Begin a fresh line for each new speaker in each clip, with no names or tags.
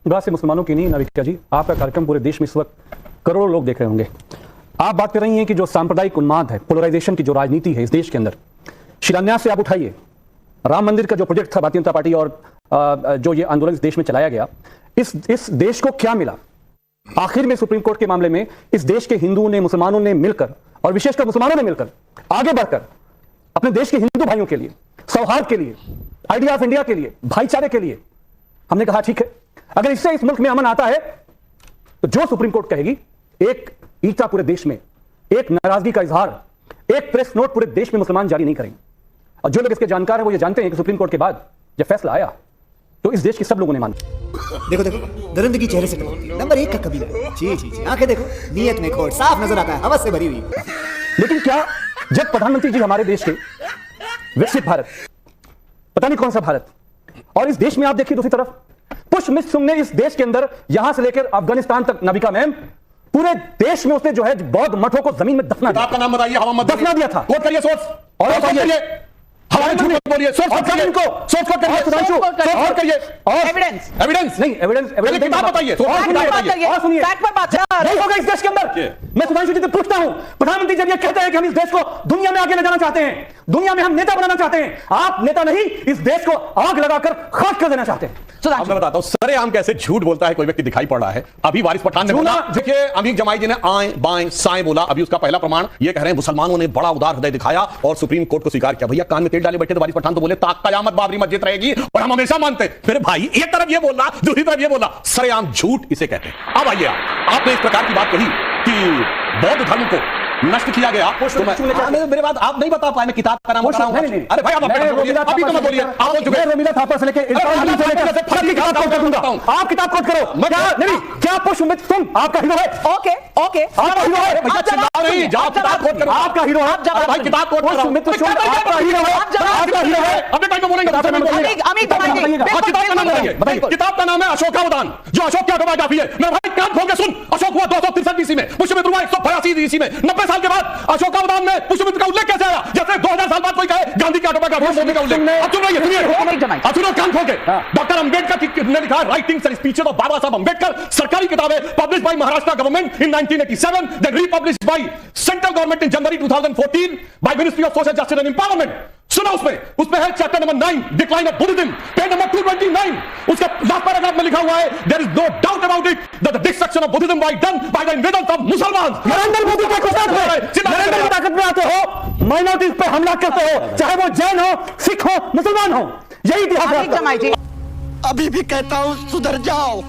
गुमराह से मुसलमानों की नहीं नाविका जी, आपका कार्यक्रम पूरे देश में इस वक्त करोड़ों लोग देख रहे होंगे। आप बात कर रही हैं कि जो सांप्रदायिक उन्माद है, पोलराइजेशन की जो राजनीति है इस देश के अंदर, शिलान्यास से आप उठाइए, राम मंदिर का जो प्रोजेक्ट था भारतीय जनता पार्टी और जो ये आंदोलन इस देश में चलाया गया, इस देश को क्या मिला? आखिर में सुप्रीम कोर्ट के मामले में इस देश के हिंदुओं ने, मुसलमानों ने मिलकर और विशेषकर मुसलमानों ने मिलकर आगे बढ़कर अपने देश के हिंदू भाइयों के लिए, सौहार्द के लिए, आइडिया ऑफ इंडिया के लिए, भाईचारे के लिए हमने कहा ठीक है, अगर इससे इस मुल्क में अमन आता है तो जो सुप्रीम कोर्ट कहेगी, एक ईटा पूरे देश में, एक नाराजगी का इजहार, एक प्रेस नोट पूरे देश में मुसलमान जारी नहीं करेंगे। और जो लोग इसके जानकार हैं वो ये जानते हैं कि सुप्रीम कोर्ट के बाद जब फैसला आया तो इस देश के सब लोगों ने माना।
देखो देखो दरिंदगी चेहरे से नंबर 1 का कबीला। जी जी जी, आंखें देखो, नीयत में खोट साफ नजर आता है, हवस से भरी हुई।
लेकिन क्या जब प्रधानमंत्री जी हमारे देश के विकसित भारत, पता नहीं कौन सा भारत, और इस देश में आप देखिए दूसरी तरफ पुष्पमित्र सिंह ने इस देश के अंदर यहां से लेकर अफगानिस्तान तक, नाविका मैम, पूरे देश में उसने जो है बौद्ध मठों को जमीन में दफना दिया।
आपका नाम बताइए, हवा मत
दफना दिया था।
कोट करिए सोच, और करिए हमारे झूठ मत बोलिए, सोच कोट करिए, सोच कोट करिए, सोच करिए, और
एविडेंस
एविडेंस
नहीं, एविडेंस
किताब बताइए,
और सुनिए
फैक्ट पर बात
नहीं होगा इस देश के अंदर। मैं सुधांशु जी से पूछता हूं, प्रधानमंत्री जब ये कहते हैं कि हम इस देश को दुनिया में आगे ले जाना चाहते हैं, दुनिया में हम नेता बनाना चाहते हैं, आप नेता नहीं, इस देश को आग लगाकर खाक कर देना चाहते हैं।
अब मैं बताता हूं सरेआम कैसे झूठ बोलता है कोई व्यक्ति दिखाई पड़ रहा है। अभी वारिस पठान ने बोला, देखिए अमीर जमाई जी ने आए बाएं साएं बोला, अभी उसका पहला प्रमाण ये कह रहे हैं मुसलमानों ने बड़ा उदार हृदय दिखाया और सुप्रीम कोर्ट को स्वीकार किया। भैया कान में तेल डाले बैठे थे वारिस पठान, तो बोले ताक कयामत बाबरी मस्जिद रहेगी और हम हमेशा मानते हैं। फिर भाई एक तरफ ये बोला, दूसरी तरफ ये बोला, सरेआम झूठ इसे कहते हैं। अब आइए आपने इस प्रकार की बात कही कि बौद्ध धर्म को नष्ट किया गया, तो मेरे बात आप नहीं बता पाए, मैं किताब का नाम बता रहा हूं। अरे भाई अभी तो मत बोलिए, आप बोल चुके हैं रोमिला थापा से लेके किताब कोट कर दूंगा, आप किताब कोट करो। नहीं क्या पुष्पमित्र सिंह आपका हीरो है?
ओके ओके,
आपका हीरो है भैया, चिल्लाओ नहीं, जाओ किताब कोट करो। आपका हीरो है भाई, किताब कोट करो। पुष्पमित्र सिंह आपका हीरो है, आपका हीरो है। अभी टाइम पे बोलेंगे, किताब का नाम बताइए। किताब का नाम है अशोकावदान, जो अशोक की ऑटोबायोग्राफी है। मैं भाई कान खोल के सुन, अशोक हुआ 263 ईस्वी में, पुष्पमित्र हुआ 182 ईस्वी में। 90 साल के बाद अशोकावदान में पुष्पमित्र का उल्लेख कैसे आया? जैसे 2000 साल बाद कोई कहे गांधी की ऑटोबायोग्राफी, मोदी का उल्लेख। अब सुन रही है, सुनिए, अब सुनो कान खोल के। डॉक्टर अंबेडकर ने लिखा writings and speeches of Baba Saheb Ambedkar, सरकारी किताब है, published by Maharashtra government in 1987, then republished by central government in January 2014 by ministry of social justice and empowerment. सुना उसमें है chapter number 9 decline of Buddhism, page number 229, उसके लास्ट पैराग्राफ में लिखा हुआ है there is no doubt about it that the destruction of Buddhism was done by the invasion of मुसलमान। नरेंद्र मोदी के खुद नरेंद्र की ताकत में आते हो, माइनॉरिटीज पे हमला करते हो, चाहे वो जैन हो, सिख हो, मुसलमान हो, यही इतिहास है।
अभी भी कहता हूँ सुधर जाओ।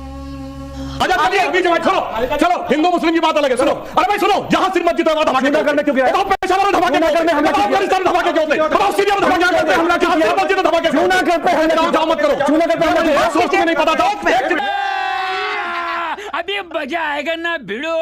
चलो हिंदू मुस्लिम की बात अलग है, सुनो। अरे भाई सुनो, जहां सिर्फ मस्जिद धमाके करने क्यों गया? पेशावर धमाके करने, अफगानिस्तान धमाके क्यों होते? बताओ सीरिया में धमाके करते, हमला किया, मस्जिद में धमाके क्यों करते हैं? जाओ मत करो, चूना करते हैं, सोच के नहीं पता था।
अभी मजा आएगा ना भिड़ो।